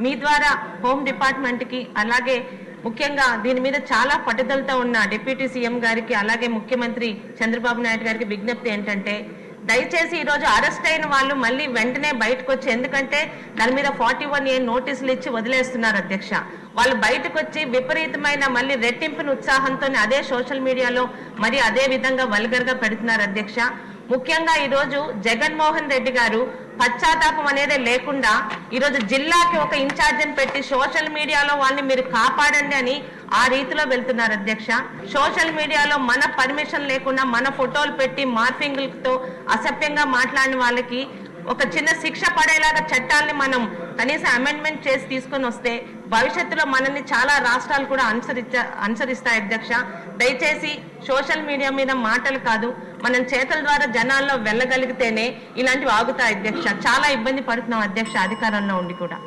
మీ ద్వారా హోమ్ డిపార్ట్మెంట్కి అలాగే ముఖ్యంగా దీని మీద చాలా పట్టుదలతో ఉన్న డిప్యూటీ సీఎం గారికి అలాగే ముఖ్యమంత్రి చంద్రబాబు నాయుడు గారికి విజ్ఞప్తి ఏంటంటే దయచేసి ఈరోజు అరెస్ట్ అయిన వాళ్ళు మళ్ళీ వెంటనే బయటకు వచ్చి, ఎందుకంటే దాని మీద 41A నోటీసులు ఇచ్చి వదిలేస్తున్నారు అధ్యక్ష. వాళ్ళు బయటకు వచ్చి విపరీతమైన మళ్ళీ రెట్టింపుని ఉత్సాహంతో అదే సోషల్ మీడియాలో మరి అదే విధంగా వల్గర్గా పెడుతున్నారు అధ్యక్ష. ముఖ్యంగా ఈరోజు జగన్మోహన్ రెడ్డి గారు పశ్చాత్తాపం అనేది లేకుండా ఈరోజు జిల్లాకి ఒక ఇన్ఛార్జిని పెట్టి సోషల్ మీడియాలో వాళ్ళని మీరు కాపాడండి అని ఆ రీతిలో వెళ్తున్నారు అధ్యక్ష. సోషల్ మీడియాలో మన పర్మిషన్ లేకుండా మన ఫోటోలు పెట్టి మార్ఫింగ్లతో అసభ్యంగా మాట్లాడిన వాళ్ళకి ఒక చిన్న శిక్ష పడేలాగా చట్టాలని మనం కనీసం అమెండ్మెంట్ చేసి తీసుకొని వస్తే భవిష్యత్తులో మనల్ని చాలా రాష్ట్రాలు కూడా అనుసరిస్తాయి అధ్యక్ష. దయచేసి సోషల్ మీడియా మీద మాటలు కాదు, మనం చేతుల ద్వారా జనాల్లో వెళ్ళగలిగితేనే ఇలాంటివి ఆగుతాయి అధ్యక్ష. చాలా ఇబ్బంది పడుతున్నాం అధ్యక్ష అధికారంలో ఉండి కూడా.